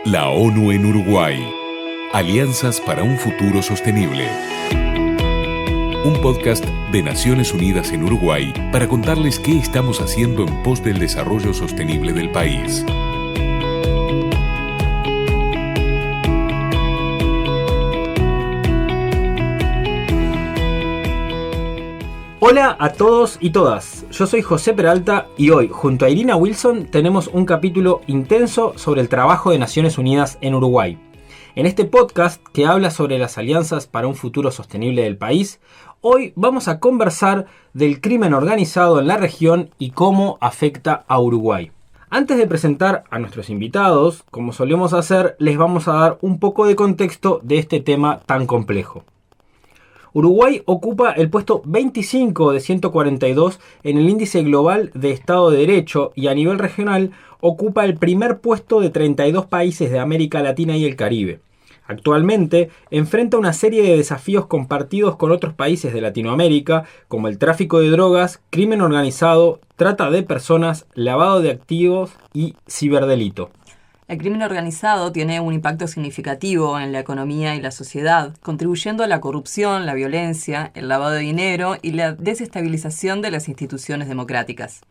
La ONU en Uruguay. Alianzas para un futuro sostenible. Un podcast de Naciones Unidas en Uruguay para contarles qué estamos haciendo en pos del desarrollo sostenible del país. Hola a todos y todas, yo soy José Peralta y hoy, junto a Irina Wilson, tenemos un capítulo intenso sobre el trabajo de Naciones Unidas en Uruguay. En este podcast, que habla sobre las alianzas para un futuro sostenible del país, hoy vamos a conversar del crimen organizado en la región y cómo afecta a Uruguay. Antes de presentar a nuestros invitados, como solemos hacer, les vamos a dar un poco de contexto de este tema tan complejo. Uruguay ocupa el puesto 25 de 142 en el índice global de Estado de Derecho y a nivel regional ocupa el primer puesto de 32 países de América Latina y el Caribe. Actualmente enfrenta una serie de desafíos compartidos con otros países de Latinoamérica, como el tráfico de drogas, crimen organizado, trata de personas, lavado de activos y ciberdelito. El crimen organizado tiene un impacto significativo en la economía y la sociedad, contribuyendo a la corrupción, la violencia, el lavado de dinero y la desestabilización de las instituciones democráticas.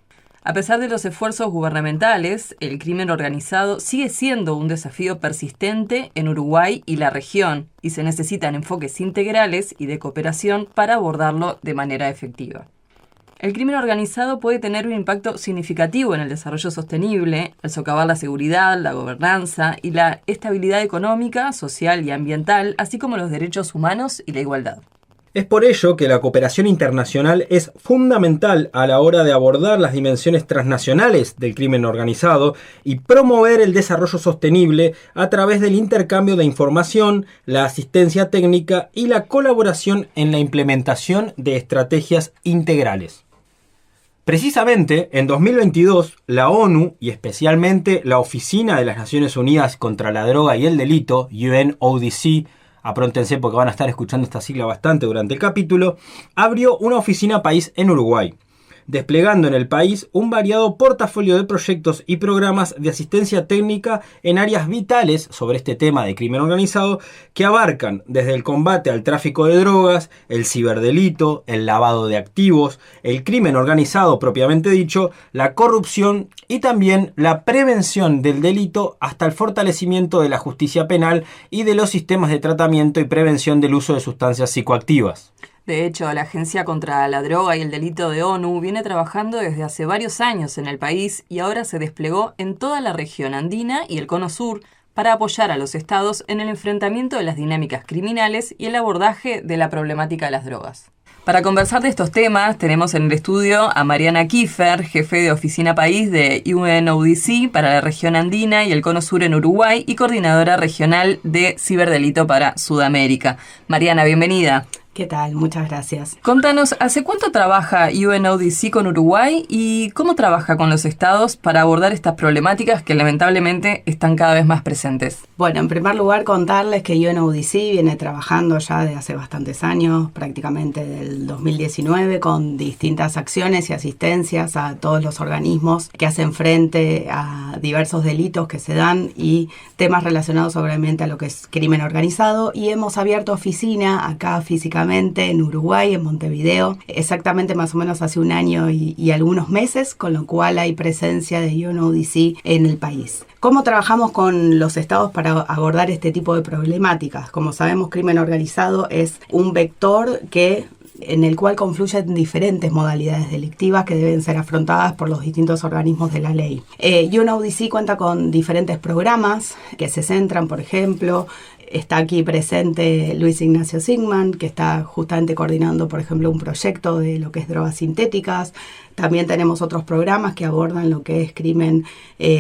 A pesar de los esfuerzos gubernamentales, el crimen organizado sigue siendo un desafío persistente en Uruguay y la región, y se necesitan enfoques integrales y de cooperación para abordarlo de manera efectiva. El crimen organizado puede tener un impacto significativo en el desarrollo sostenible, al socavar la seguridad, la gobernanza y la estabilidad económica, social y ambiental, así como los derechos humanos y la igualdad. Es por ello que la cooperación internacional es fundamental a la hora de abordar las dimensiones transnacionales del crimen organizado y promover el desarrollo sostenible a través del intercambio de información, la asistencia técnica y la colaboración en la implementación de estrategias integrales. Precisamente, en 2022, la ONU y especialmente la Oficina de las Naciones Unidas contra la Droga y el Delito, UNODC, apróntense porque van a estar escuchando esta sigla bastante durante el capítulo, abrió una oficina país en Uruguay, desplegando en el país un variado portafolio de proyectos y programas de asistencia técnica en áreas vitales sobre este tema de crimen organizado que abarcan desde el combate al tráfico de drogas, el ciberdelito, el lavado de activos, el crimen organizado propiamente dicho, la corrupción y también la prevención del delito hasta el fortalecimiento de la justicia penal y de los sistemas de tratamiento y prevención del uso de sustancias psicoactivas. De hecho, la Agencia contra la Droga y el Delito de ONU viene trabajando desde hace varios años en el país y ahora se desplegó en toda la región andina y el Cono Sur para apoyar a los estados en el enfrentamiento de las dinámicas criminales y el abordaje de la problemática de las drogas. Para conversar de estos temas, tenemos en el estudio a Mariana Kiefer, jefe de Oficina País de UNODC para la región andina y el Cono Sur en Uruguay y coordinadora regional de ciberdelito para Sudamérica. Mariana, bienvenida. ¿Qué tal? Muchas gracias. Contanos, ¿hace cuánto trabaja UNODC con Uruguay y cómo trabaja con los estados para abordar estas problemáticas que lamentablemente están cada vez más presentes? Bueno, en primer lugar contarles que UNODC viene trabajando ya de hace bastantes años, prácticamente del 2019, con distintas acciones y asistencias a todos los organismos que hacen frente a diversos delitos que se dan y temas relacionados obviamente a lo que es crimen organizado, y hemos abierto oficina acá físicamente en Uruguay, en Montevideo, exactamente más o menos hace un año y algunos meses, con lo cual hay presencia de UNODC en el país. ¿Cómo trabajamos con los estados para abordar este tipo de problemáticas? Como sabemos, crimen organizado es un vector en el cual confluyen diferentes modalidades delictivas que deben ser afrontadas por los distintos organismos de la ley. UNODC cuenta con diferentes programas que se centran, por ejemplo, está aquí presente Luis Ignacio Sigman, que está justamente coordinando, por ejemplo, un proyecto de lo que es drogas sintéticas. También tenemos otros programas que abordan lo que es crimen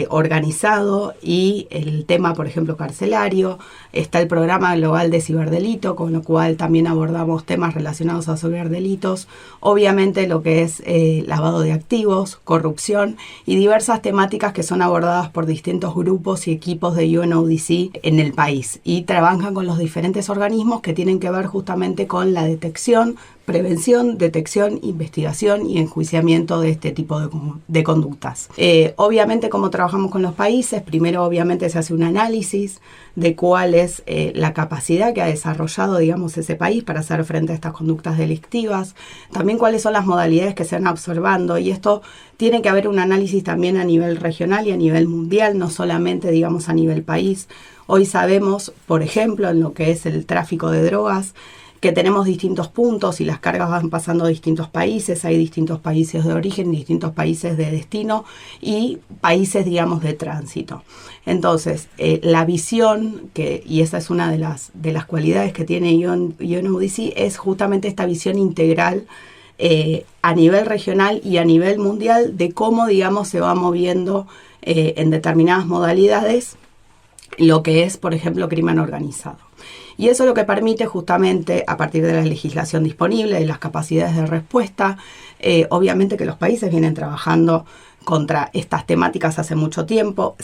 organizado y el tema, por ejemplo, carcelario. Está el programa global de ciberdelito, con lo cual también abordamos temas relacionados a ciberdelitos. Obviamente lo que es lavado de activos, corrupción y diversas temáticas que son abordadas por distintos grupos y equipos de UNODC en el país. Y trabajan con los diferentes organismos que tienen que ver justamente con la detección, prevención, detección, investigación y enjuiciamiento de este tipo de conductas. Obviamente, como trabajamos con los países, primero obviamente se hace un análisis de cuál es la capacidad que ha desarrollado, digamos, ese país para hacer frente a estas conductas delictivas, también cuáles son las modalidades que se van observando, y esto tiene que haber un análisis también a nivel regional y a nivel mundial, no solamente, digamos, a nivel país. Hoy sabemos, por ejemplo, en lo que es el tráfico de drogas, que tenemos distintos puntos y las cargas van pasando a distintos países, hay distintos países de origen, distintos países de destino y países, digamos, de tránsito. Entonces, la visión, y esa es una de las cualidades que tiene UNODC, es justamente esta visión integral a nivel regional y a nivel mundial de cómo, digamos, se va moviendo en determinadas modalidades lo que es, por ejemplo, crimen organizado. Y eso lo que permite justamente, a partir de la legislación disponible, de las capacidades de respuesta, obviamente que los países vienen trabajando contra estas temáticas hace mucho tiempo,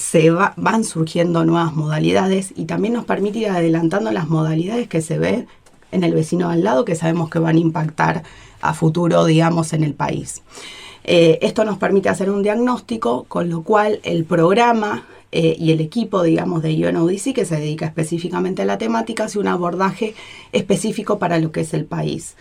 van surgiendo nuevas modalidades y también nos permite ir adelantando las modalidades que se ven en el vecino al lado, que sabemos que van a impactar a futuro, digamos, en el país. Esto nos permite hacer un diagnóstico, con lo cual el programa y el equipo, digamos, de UNODC, que se dedica específicamente a la temática, hace un abordaje específico para lo que es el país.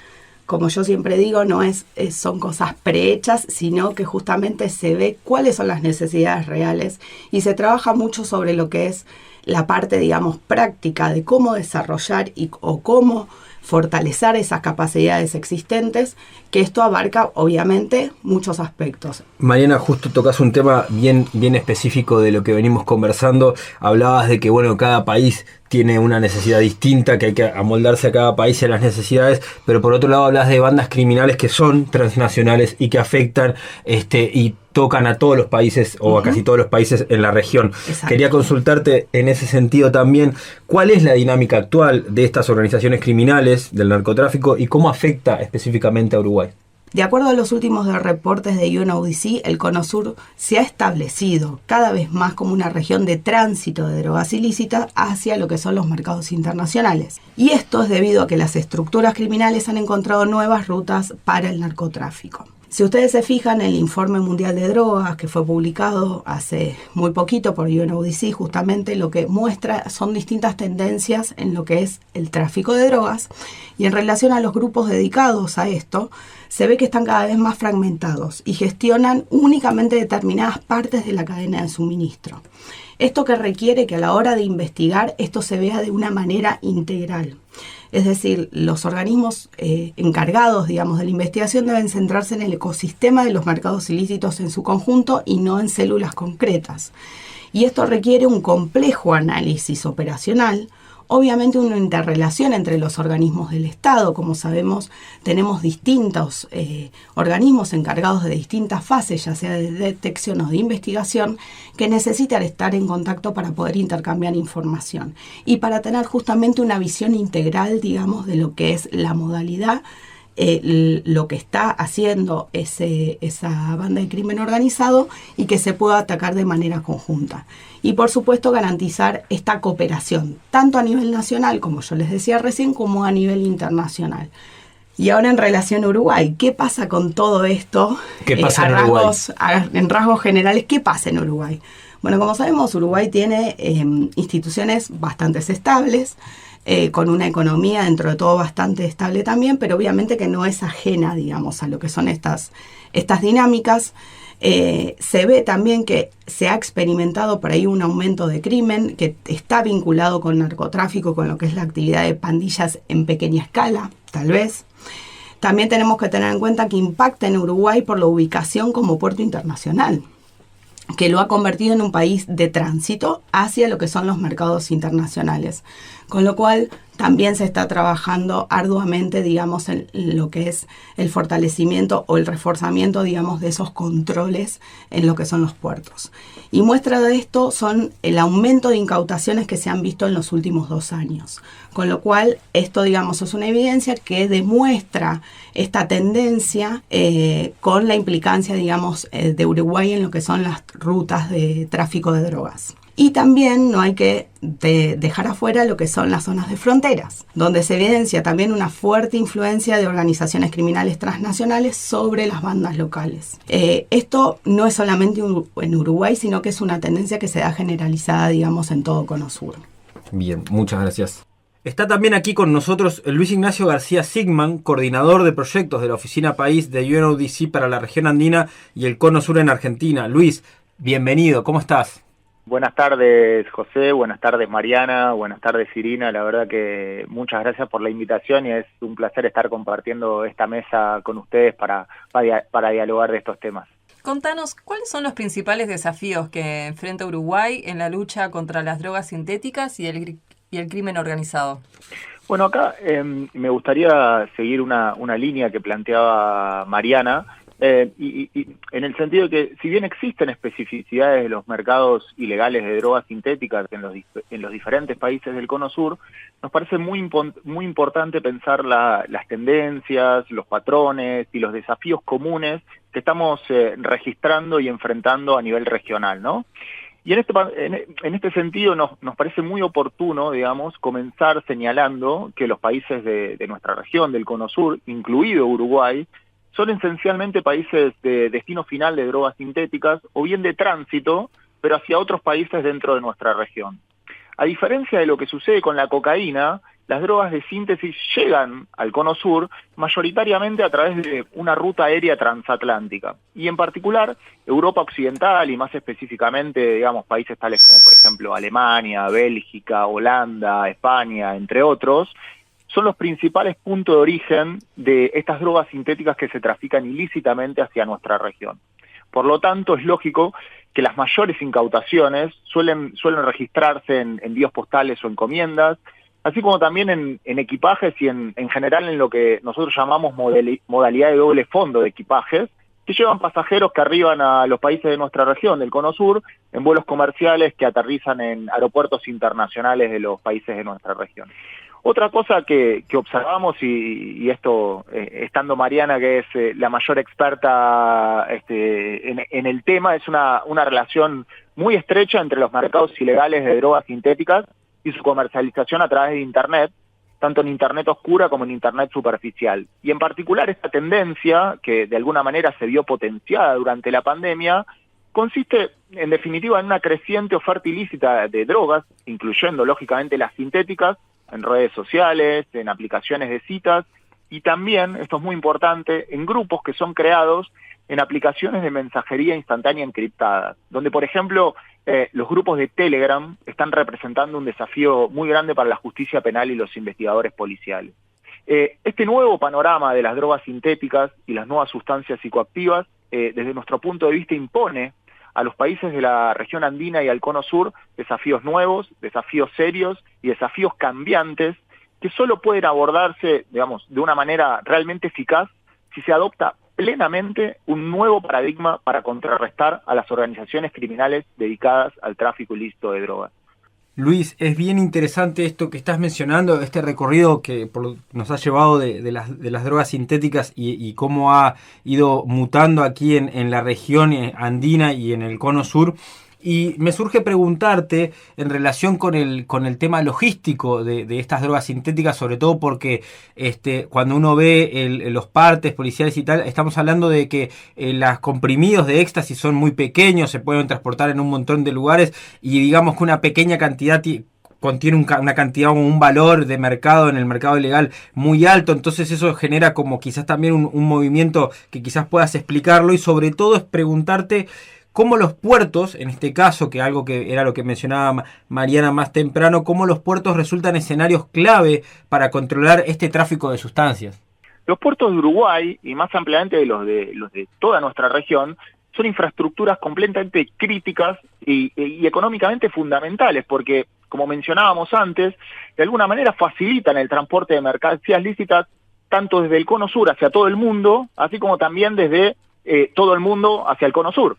Como yo siempre digo, no son cosas prehechas, sino que justamente se ve cuáles son las necesidades reales y se trabaja mucho sobre lo que es la parte, digamos, práctica de cómo desarrollar o cómo fortalecer esas capacidades existentes, que esto abarca obviamente muchos aspectos. Mariana, justo tocas un tema bien específico de lo que venimos conversando. Hablabas de que cada país tiene una necesidad distinta, que hay que amoldarse a cada país y a las necesidades, pero por otro lado hablas de bandas criminales que son transnacionales y que afectan y tocan a todos los países o a casi todos los países en la región. Exacto. Quería consultarte en ese sentido también, ¿cuál es la dinámica actual de estas organizaciones criminales del narcotráfico y cómo afecta específicamente a Uruguay? De acuerdo a los últimos reportes de UNODC, el Cono Sur se ha establecido cada vez más como una región de tránsito de drogas ilícitas hacia lo que son los mercados internacionales. Y esto es debido a que las estructuras criminales han encontrado nuevas rutas para el narcotráfico. Si ustedes se fijan, el Informe Mundial de Drogas, que fue publicado hace muy poquito por UNODC, justamente lo que muestra son distintas tendencias en lo que es el tráfico de drogas, y en relación a los grupos dedicados a esto, se ve que están cada vez más fragmentados y gestionan únicamente determinadas partes de la cadena de suministro. Esto que requiere que a la hora de investigar esto se vea de una manera integral. Es decir, los organismos encargados, digamos, de la investigación deben centrarse en el ecosistema de los mercados ilícitos en su conjunto y no en células concretas. Y esto requiere un complejo análisis operacional, obviamente una interrelación entre los organismos del Estado. Como sabemos, tenemos distintos organismos encargados de distintas fases, ya sea de detección o de investigación, que necesitan estar en contacto para poder intercambiar información y para tener justamente una visión integral, digamos, de lo que es la modalidad, lo que está haciendo esa banda de crimen organizado y que se pueda atacar de manera conjunta. Y por supuesto garantizar esta cooperación, tanto a nivel nacional, como yo les decía recién, como a nivel internacional. Y ahora en relación a Uruguay, ¿qué pasa con todo esto? ¿Qué pasa en Uruguay? En rasgos generales, ¿qué pasa en Uruguay? Bueno, como sabemos, Uruguay tiene instituciones bastante estables, con una economía dentro de todo bastante estable también, pero obviamente que no es ajena, digamos, a lo que son estas dinámicas. Se ve también que se ha experimentado por ahí un aumento de crimen que está vinculado con narcotráfico, con lo que es la actividad de pandillas en pequeña escala, tal vez. También tenemos que tener en cuenta que impacta en Uruguay por la ubicación como puerto internacional, que lo ha convertido en un país de tránsito hacia lo que son los mercados internacionales. Con lo cual también se está trabajando arduamente, digamos, en lo que es el fortalecimiento o el reforzamiento, digamos, de esos controles en lo que son los puertos. Y muestra de esto son el aumento de incautaciones que se han visto en los últimos 2 años. Con lo cual, esto, digamos, es una evidencia que demuestra esta tendencia con la implicancia, digamos, de Uruguay en lo que son las rutas de tráfico de drogas. Y también no hay que dejar afuera lo que son las zonas de fronteras, donde se evidencia también una fuerte influencia de organizaciones criminales transnacionales sobre las bandas locales. Esto no es solamente en Uruguay, sino que es una tendencia que se da generalizada, digamos, en todo Cono Sur. Bien, muchas gracias. Está también aquí con nosotros Luis Ignacio García Sigman, coordinador de proyectos de la Oficina País de UNODC para la región andina y el Cono Sur en Argentina. Luis, bienvenido, ¿cómo estás? Buenas tardes, José, buenas tardes, Mariana, buenas tardes, Irina. La verdad que muchas gracias por la invitación y es un placer estar compartiendo esta mesa con ustedes para dialogar de estos temas. Contanos, ¿cuáles son los principales desafíos que enfrenta Uruguay en la lucha contra las drogas sintéticas y el crimen organizado? Bueno, acá me gustaría seguir una línea que planteaba Mariana, y en el sentido de que si bien existen especificidades de los mercados ilegales de drogas sintéticas en los diferentes países del Cono Sur, nos parece muy importante pensar las tendencias, los patrones y los desafíos comunes que estamos registrando y enfrentando a nivel regional, ¿no? Y en este sentido nos parece muy oportuno, digamos, comenzar señalando que los países de nuestra región, del Cono Sur, incluido Uruguay, son esencialmente países de destino final de drogas sintéticas o bien de tránsito, pero hacia otros países dentro de nuestra región. A diferencia de lo que sucede con la cocaína, las drogas de síntesis llegan al Cono Sur mayoritariamente a través de una ruta aérea transatlántica. Y en particular, Europa Occidental y más específicamente, digamos, países tales como por ejemplo Alemania, Bélgica, Holanda, España, entre otros, son los principales puntos de origen de estas drogas sintéticas que se trafican ilícitamente hacia nuestra región. Por lo tanto, es lógico que las mayores incautaciones suelen registrarse en envíos postales o encomiendas, así como también en equipajes y en general en lo que nosotros llamamos modalidad de doble fondo de equipajes, que llevan pasajeros que arriban a los países de nuestra región, del Cono Sur, en vuelos comerciales que aterrizan en aeropuertos internacionales de los países de nuestra región. Otra cosa que observamos, y esto, estando Mariana, que es la mayor experta en el tema, es una relación muy estrecha entre los mercados ilegales de drogas sintéticas y su comercialización a través de Internet, tanto en Internet oscura como en Internet superficial. Y en particular esta tendencia, que de alguna manera se vio potenciada durante la pandemia, consiste en definitiva en una creciente oferta ilícita de drogas, incluyendo lógicamente las sintéticas, en redes sociales, en aplicaciones de citas y también, esto es muy importante, en grupos que son creados en aplicaciones de mensajería instantánea encriptada, donde por ejemplo los grupos de Telegram están representando un desafío muy grande para la justicia penal y los investigadores policiales. Este nuevo panorama de las drogas sintéticas y las nuevas sustancias psicoactivas, desde nuestro punto de vista, impone a los países de la región andina y al Cono Sur desafíos nuevos, desafíos serios y desafíos cambiantes que solo pueden abordarse, digamos, de una manera realmente eficaz si se adopta plenamente un nuevo paradigma para contrarrestar a las organizaciones criminales dedicadas al tráfico ilícito de drogas. Luis, es bien interesante esto que estás mencionando, este recorrido que nos ha llevado de las drogas sintéticas y cómo ha ido mutando aquí en la región andina y en el Cono Sur. Y me surge preguntarte en relación con el tema logístico de estas drogas sintéticas, sobre todo porque cuando uno ve los partes policiales y tal, estamos hablando de que los comprimidos de éxtasis son muy pequeños, se pueden transportar en un montón de lugares y digamos que una pequeña cantidad contiene una cantidad o un valor de mercado en el mercado ilegal muy alto, entonces eso genera como quizás también un movimiento que quizás puedas explicarlo y sobre todo es preguntarte cómo los puertos, en este caso, que algo que era lo que mencionaba Mariana más temprano, cómo los puertos resultan escenarios clave para controlar este tráfico de sustancias. Los puertos de Uruguay, y más ampliamente los de toda nuestra región, son infraestructuras completamente críticas y económicamente fundamentales, porque, como mencionábamos antes, de alguna manera facilitan el transporte de mercancías lícitas tanto desde el Cono Sur hacia todo el mundo, así como también desde todo el mundo hacia el Cono Sur.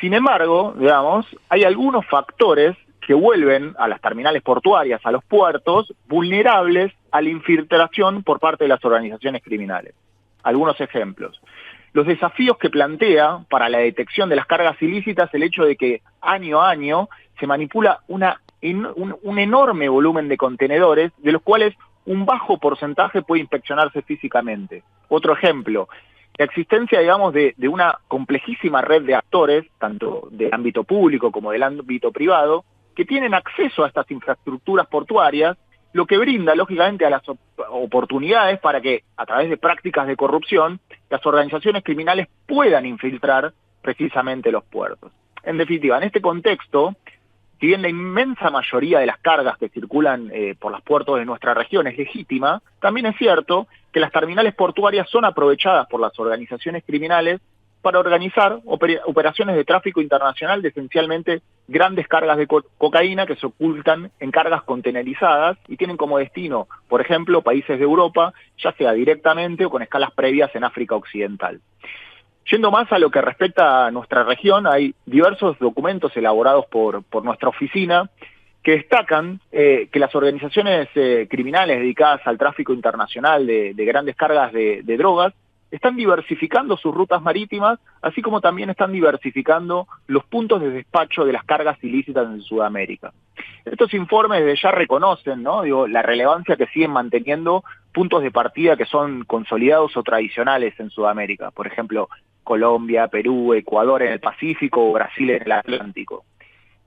Sin embargo, digamos, hay algunos factores que vuelven a las terminales portuarias, a los puertos, vulnerables a la infiltración por parte de las organizaciones criminales. Algunos ejemplos. los desafíos que plantea para la detección de las cargas ilícitas el hecho de que año a año se manipula un enorme volumen de contenedores, de los cuales un bajo porcentaje puede inspeccionarse físicamente. Otro ejemplo, la existencia, digamos, de una complejísima red de actores, tanto del ámbito público como del ámbito privado, que tienen acceso a estas infraestructuras portuarias, lo que brinda, lógicamente, a las oportunidades para que, a través de prácticas de corrupción, las organizaciones criminales puedan infiltrar precisamente los puertos. En definitiva, en este contexto, si bien la inmensa mayoría de las cargas que circulan por los puertos de nuestra región es legítima, también es cierto que las terminales portuarias son aprovechadas por las organizaciones criminales para organizar operaciones de tráfico internacional de esencialmente grandes cargas de cocaína que se ocultan en cargas contenerizadas y tienen como destino, por ejemplo, países de Europa, ya sea directamente o con escalas previas en África Occidental. Yendo más a lo que respecta a nuestra región, hay diversos documentos elaborados por nuestra oficina que destacan que las organizaciones criminales dedicadas al tráfico internacional de grandes cargas de drogas están diversificando sus rutas marítimas, así como también están diversificando los puntos de despacho de las cargas ilícitas en Sudamérica. Estos informes desde ya reconocen, ¿no?, la relevancia que siguen manteniendo puntos de partida que son consolidados o tradicionales en Sudamérica, por ejemplo, Colombia, Perú, Ecuador en el Pacífico o Brasil en el Atlántico.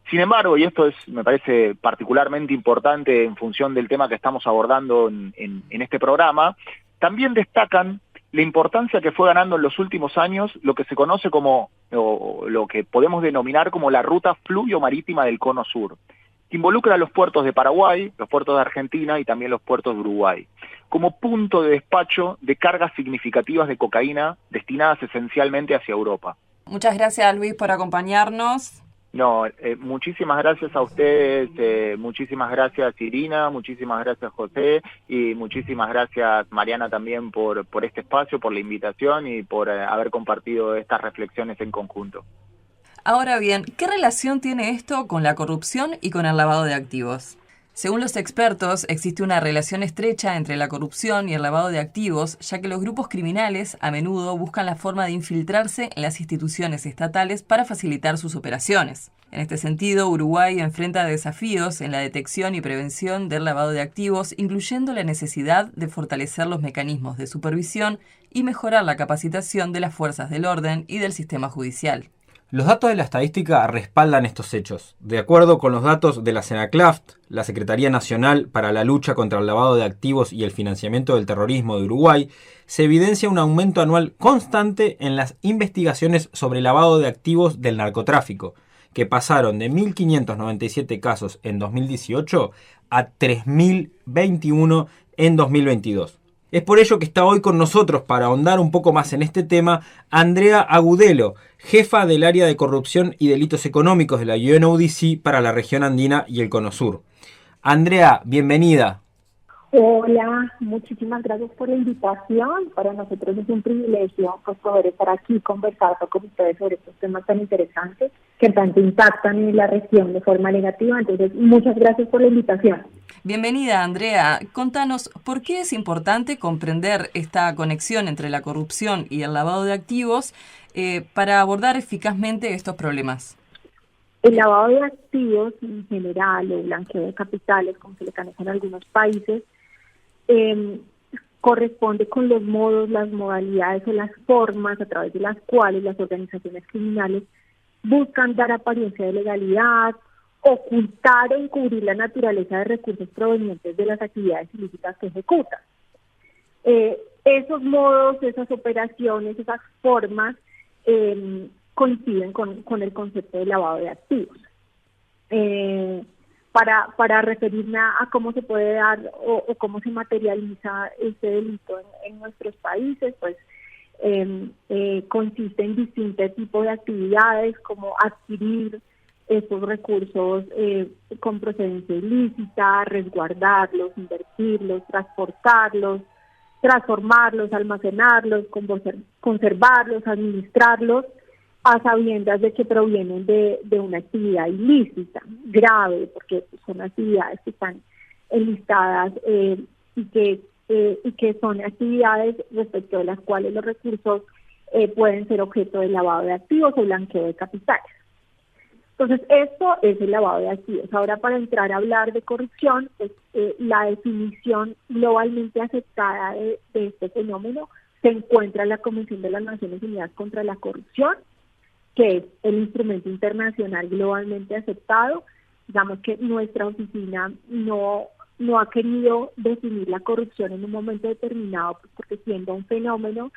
Sin embargo, y esto me parece particularmente importante en función del tema que estamos abordando en este programa, también destacan la importancia que fue ganando en los últimos años lo que se conoce como, o lo que podemos denominar como la ruta fluvio-marítima del Cono Sur, que involucra los puertos de Paraguay, los puertos de Argentina y también los puertos de Uruguay, como punto de despacho de cargas significativas de cocaína destinadas esencialmente hacia Europa. Muchas gracias, Luis, por acompañarnos. No, muchísimas gracias a ustedes, muchísimas gracias Irina, muchísimas gracias José y muchísimas gracias Mariana también por este espacio, por la invitación y por haber compartido estas reflexiones en conjunto. Ahora bien, ¿qué relación tiene esto con la corrupción y con el lavado de activos? Según los expertos, existe una relación estrecha entre la corrupción y el lavado de activos, ya que los grupos criminales a menudo buscan la forma de infiltrarse en las instituciones estatales para facilitar sus operaciones. En este sentido, Uruguay enfrenta desafíos en la detección y prevención del lavado de activos, incluyendo la necesidad de fortalecer los mecanismos de supervisión y mejorar la capacitación de las fuerzas del orden y del sistema judicial. Los datos de la estadística respaldan estos hechos. De acuerdo con los datos de la Senaclaft, la Secretaría Nacional para la Lucha contra el Lavado de Activos y el Financiamiento del Terrorismo de Uruguay, se evidencia un aumento anual constante en las investigaciones sobre lavado de activos del narcotráfico, que pasaron de 1.597 casos en 2018 a 3.021 en 2022. Es por ello que está hoy con nosotros, para ahondar un poco más en este tema, Andrea Agudelo, jefa del área de corrupción y delitos económicos de la UNODC para la región andina y el Cono Sur. Andrea, bienvenida. Hola, muchísimas gracias por la invitación. Para nosotros es un privilegio poder estar aquí conversando con ustedes sobre estos temas tan interesantes que tanto impactan en la región de forma negativa. Entonces, muchas gracias por la invitación. Bienvenida, Andrea. Contanos, ¿por qué es importante comprender esta conexión entre la corrupción y el lavado de activos para abordar eficazmente estos problemas? El lavado de activos en general, o blanqueo de capitales, como se le conoce en algunos países, corresponde con los modos, las modalidades o las formas a través de las cuales las organizaciones criminales buscan dar apariencia de legalidad, ocultar o encubrir la naturaleza de recursos provenientes de las actividades ilícitas que ejecutan. Esos modos, esas operaciones, esas formas coinciden con el concepto de lavado de activos. Para referirme a cómo se puede dar o cómo se materializa este delito en nuestros países, pues consiste en distintos tipos de actividades, como adquirir estos recursos con procedencia ilícita, resguardarlos, invertirlos, transportarlos, transformarlos, almacenarlos, conservarlos, administrarlos, a sabiendas de que provienen de una actividad ilícita, grave, porque son actividades que están enlistadas y que son actividades respecto de las cuales los recursos pueden ser objeto de lavado de activos o blanqueo de capitales. Entonces, esto es el lavado de activos. Ahora, para entrar a hablar de corrupción, pues, la definición globalmente aceptada de este fenómeno se encuentra en la Convención de las Naciones Unidas contra la Corrupción, que es el instrumento internacional globalmente aceptado. Digamos que nuestra oficina no ha querido definir la corrupción en un momento determinado, pues, porque siendo un fenómeno,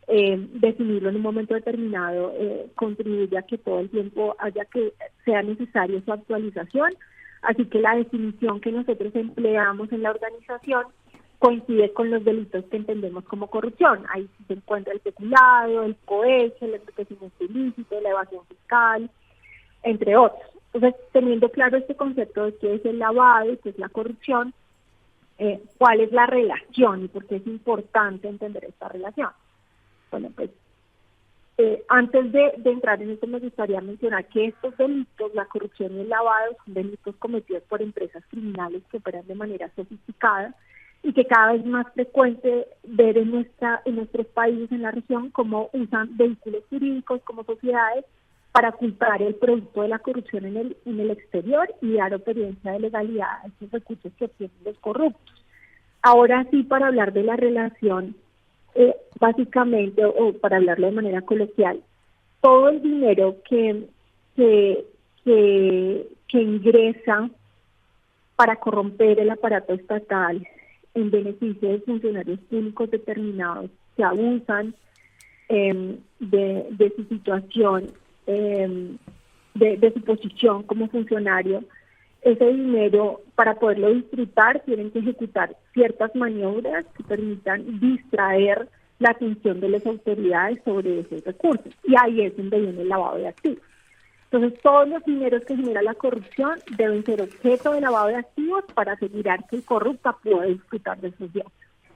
definirlo en un momento determinado contribuye a que todo el tiempo sea necesario su actualización. Así que la definición que nosotros empleamos en la organización coincide con los delitos que entendemos como corrupción. Ahí se encuentra el peculado, el cohecho, el enriquecimiento ilícito, la evasión fiscal, entre otros. Entonces, teniendo claro este concepto de qué es el lavado y qué es la corrupción, ¿cuál es la relación y por qué es importante entender esta relación? Bueno, pues antes de entrar en esto me gustaría mencionar que estos delitos, la corrupción y el lavado, son delitos cometidos por empresas criminales que operan de manera sofisticada y que cada vez es más frecuente ver en nuestros países, en la región, cómo usan vehículos jurídicos como sociedades para ocultar el producto de la corrupción en el exterior y dar apariencia de legalidad a estos recursos que obtienen los corruptos. Ahora sí, para hablar de la relación, básicamente, o para hablarlo de manera coloquial, todo el dinero que ingresa para corromper el aparato estatal en beneficio de funcionarios públicos determinados que abusan de su situación, de su posición como funcionario, ese dinero, para poderlo disfrutar, tienen que ejecutar ciertas maniobras que permitan distraer la atención de las autoridades sobre esos recursos. Y ahí es donde viene el lavado de activos. Entonces, todos los dineros que genera la corrupción deben ser objeto de lavado de activos para asegurar que el corrupto pueda disfrutar de esos bienes.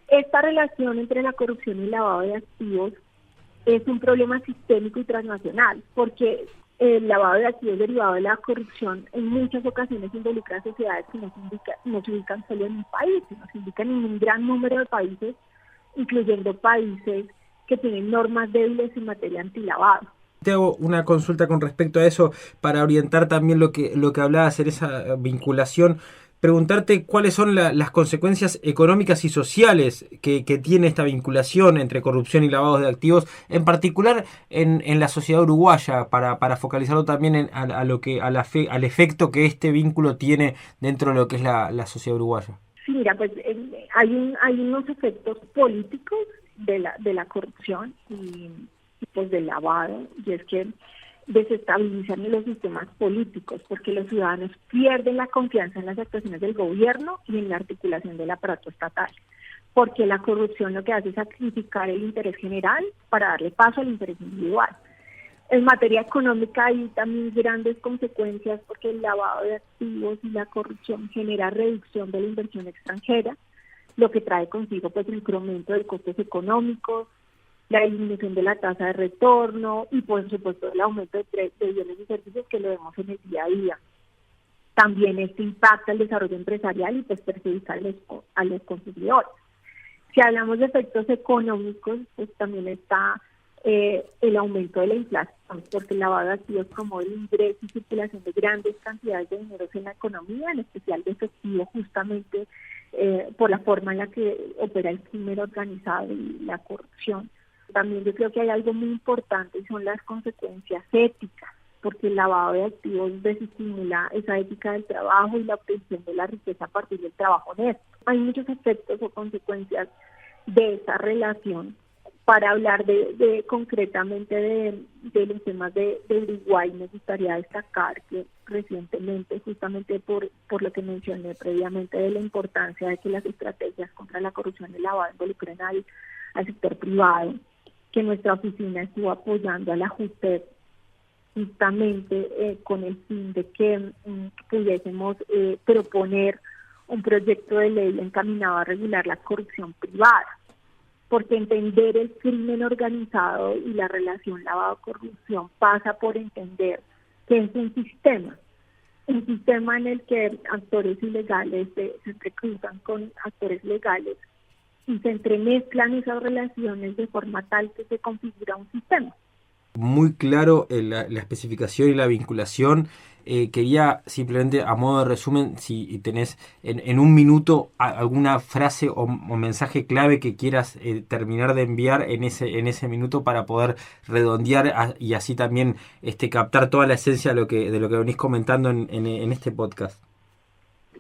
Esta relación entre la corrupción y el lavado de activos es un problema sistémico y transnacional, porque el lavado de activos derivado de la corrupción en muchas ocasiones involucra a sociedades que no se ubican solo en un país, sino se ubican en un gran número de países, incluyendo países que tienen normas débiles en materia antilavado. Te hago una consulta con respecto a eso para orientar también lo que hablabas en esa vinculación. Preguntarte cuáles son las consecuencias económicas y sociales que tiene esta vinculación entre corrupción y lavados de activos, en particular en la sociedad uruguaya, para focalizarlo también al efecto que este vínculo tiene dentro de lo que es la sociedad uruguaya. Sí, mira, pues hay unos efectos políticos de la corrupción y pues del lavado, y es que desestabilizan los sistemas políticos porque los ciudadanos pierden la confianza en las actuaciones del gobierno y en la articulación del aparato estatal, porque la corrupción lo que hace es sacrificar el interés general para darle paso al interés individual. En materia económica hay también grandes consecuencias porque el lavado de activos y la corrupción genera reducción de la inversión extranjera, lo que trae consigo pues el incremento de costos económicos, la disminución de la tasa de retorno y por supuesto el aumento de bienes y servicios que lo vemos en el día a día. También esto impacta el desarrollo empresarial y pues perjudica a los consumidores. Si hablamos de efectos económicos, pues también está el aumento de la inflación, porque el lavado de activos promueve el ingreso y circulación de grandes cantidades de dinero en la economía, en especial de efectivo, justamente por la forma en la que opera el crimen organizado y la corrupción. También yo creo que hay algo muy importante y son las consecuencias éticas, porque el lavado de activos desestimula esa ética del trabajo y la obtención de la riqueza a partir del trabajo honesto. Hay muchos aspectos o consecuencias de esa relación. Para hablar concretamente de los temas de Uruguay, me gustaría destacar que recientemente, justamente por lo que mencioné previamente de la importancia de que las estrategias contra la corrupción y el lavado involucren al sector privado, que nuestra oficina estuvo apoyando a la JUTEP justamente con el fin de que pudiésemos proponer un proyecto de ley encaminado a regular la corrupción privada, porque entender el crimen organizado y la relación lavado-corrupción pasa por entender que es un sistema en el que actores ilegales se entrecruzan con actores legales y se entremezclan esas relaciones de forma tal que se configura un sistema. Muy claro la especificación y la vinculación. Quería simplemente, a modo de resumen, si tenés en un minuto alguna frase o mensaje clave que quieras terminar de enviar en ese minuto para poder redondear y así también captar toda la esencia de lo que venís comentando en este podcast.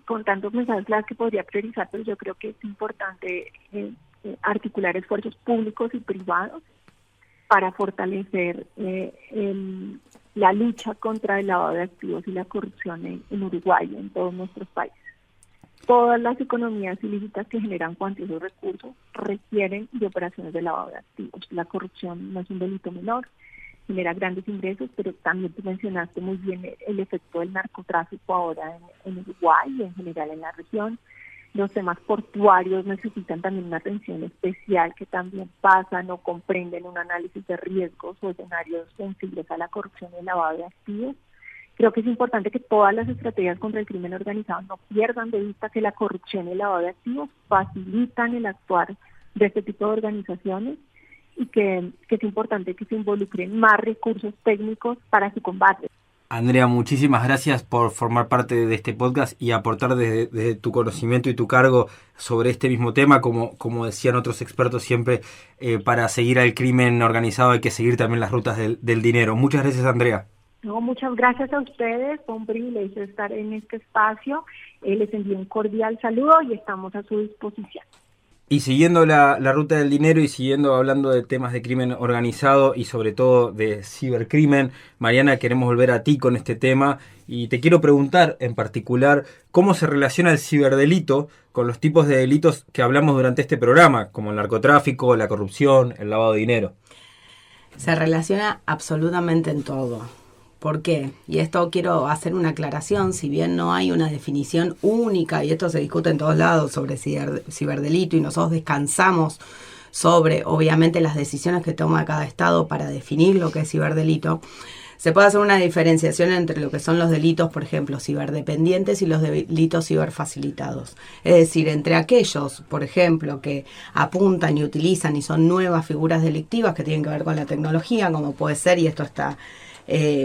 Con tantos mensajes claves que podría priorizar, pero yo creo que es importante articular esfuerzos públicos y privados para fortalecer la lucha contra el lavado de activos y la corrupción en Uruguay y en todos nuestros países. Todas las economías ilícitas que generan cuantiosos recursos requieren de operaciones de lavado de activos. La corrupción no es un delito menor, genera grandes ingresos, pero también tú mencionaste muy bien el efecto del narcotráfico ahora en Uruguay y en general en la región. Los temas portuarios necesitan también una atención especial que también pasan o comprenden un análisis de riesgos o escenarios sensibles a la corrupción y el lavado de activos. Creo que es importante que todas las estrategias contra el crimen organizado no pierdan de vista que la corrupción y el lavado de activos facilitan el actuar de este tipo de organizaciones y que es importante que se involucren más recursos técnicos para su combate. Andrea, muchísimas gracias por formar parte de este podcast y aportar desde tu conocimiento y tu cargo sobre este mismo tema. Como decían otros expertos siempre, para seguir al crimen organizado hay que seguir también las rutas del dinero. Muchas gracias, Andrea. No, muchas gracias a ustedes, fue un privilegio estar en este espacio. Les envío un cordial saludo y estamos a su disposición. Y siguiendo la ruta del dinero y siguiendo hablando de temas de crimen organizado y sobre todo de cibercrimen, Mariana, queremos volver a ti con este tema y te quiero preguntar en particular cómo se relaciona el ciberdelito con los tipos de delitos que hablamos durante este programa, como el narcotráfico, la corrupción, el lavado de dinero. Se relaciona absolutamente en todo. ¿Por qué? Y esto quiero hacer una aclaración, si bien no hay una definición única, y esto se discute en todos lados sobre ciberdelito, y nosotros descansamos sobre, obviamente, las decisiones que toma cada estado para definir lo que es ciberdelito, se puede hacer una diferenciación entre lo que son los delitos, por ejemplo, ciberdependientes y los delitos ciberfacilitados. Es decir, entre aquellos, por ejemplo, que apuntan y utilizan y son nuevas figuras delictivas que tienen que ver con la tecnología, como puede ser, y esto está...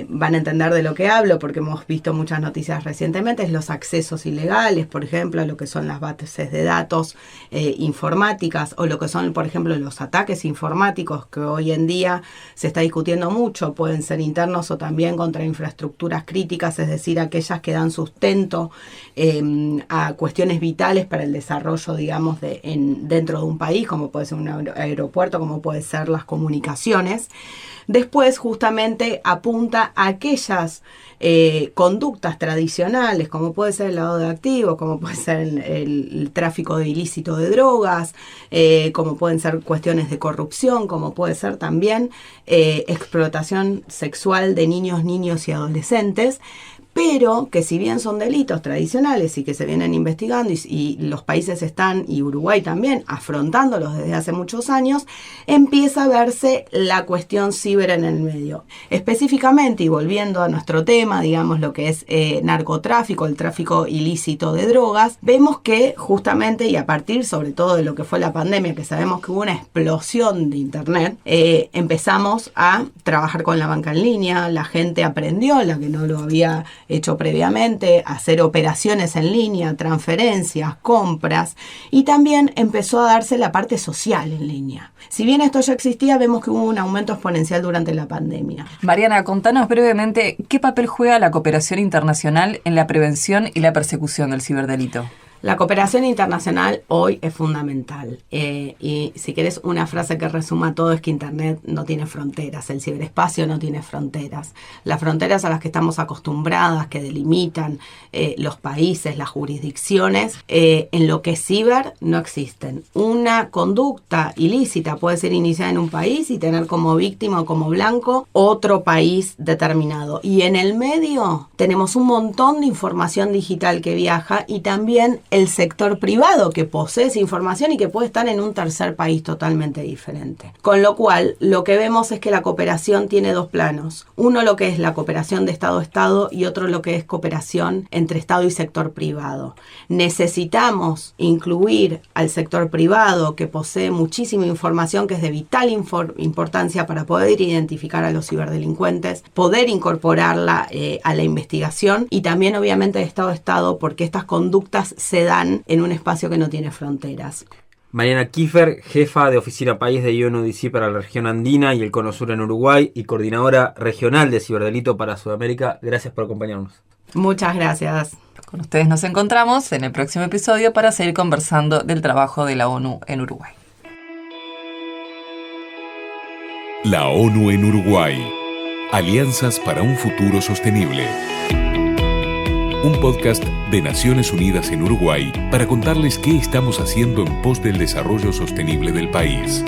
van a entender de lo que hablo porque hemos visto muchas noticias recientemente, es los accesos ilegales, por ejemplo, a lo que son las bases de datos informáticas o lo que son, por ejemplo, los ataques informáticos que hoy en día se está discutiendo mucho, pueden ser internos o también contra infraestructuras críticas, es decir, aquellas que dan sustento a cuestiones vitales para el desarrollo, digamos, dentro de un país, como puede ser un aeropuerto, como puede ser las comunicaciones. Después, justamente, apunta a aquellas conductas tradicionales, como puede ser el lavado de activos, como puede ser el tráfico ilícito de drogas, como pueden ser cuestiones de corrupción, como puede ser también explotación sexual de niños y adolescentes, pero que si bien son delitos tradicionales y que se vienen investigando y los países están, y Uruguay también, afrontándolos desde hace muchos años, empieza a verse la cuestión ciber en el medio. Específicamente, y volviendo a nuestro tema, digamos lo que es narcotráfico, el tráfico ilícito de drogas, vemos que justamente, y a partir sobre todo de lo que fue la pandemia, que sabemos que hubo una explosión de internet, empezamos a trabajar con la banca en línea, la gente aprendió, la que no lo había hecho previamente, hacer operaciones en línea, transferencias, compras, y también empezó a darse la parte social en línea. Si bien esto ya existía, vemos que hubo un aumento exponencial durante la pandemia. Mariana, contanos brevemente qué papel juega la cooperación internacional en la prevención y la persecución del ciberdelito. La cooperación internacional hoy es fundamental y si querés una frase que resuma todo es que Internet no tiene fronteras, el ciberespacio no tiene fronteras. Las fronteras a las que estamos acostumbradas, que delimitan los países, las jurisdicciones, en lo que es ciber no existen. Una conducta ilícita puede ser iniciada en un país y tener como víctima o como blanco otro país determinado. Y en el medio tenemos un montón de información digital que viaja y también el sector privado que posee esa información y que puede estar en un tercer país totalmente diferente. Con lo cual, lo que vemos es que la cooperación tiene dos planos. Uno, lo que es la cooperación de Estado a Estado, y otro, lo que es cooperación entre Estado y sector privado. Necesitamos incluir al sector privado, que posee muchísima información que es de vital importancia para poder identificar a los ciberdelincuentes, poder incorporarla a la investigación, y también obviamente de Estado a Estado, porque estas conductas se dan en un espacio que no tiene fronteras. Mariana Kiefer, jefa de Oficina País de UNODC para la región andina y el Cono Sur en Uruguay y coordinadora regional de ciberdelito para Sudamérica, gracias por acompañarnos. Muchas gracias. Con ustedes nos encontramos en el próximo episodio para seguir conversando del trabajo de la ONU en Uruguay. La ONU en Uruguay. Alianzas para un futuro sostenible. Un podcast de Naciones Unidas en Uruguay para contarles qué estamos haciendo en pos del desarrollo sostenible del país.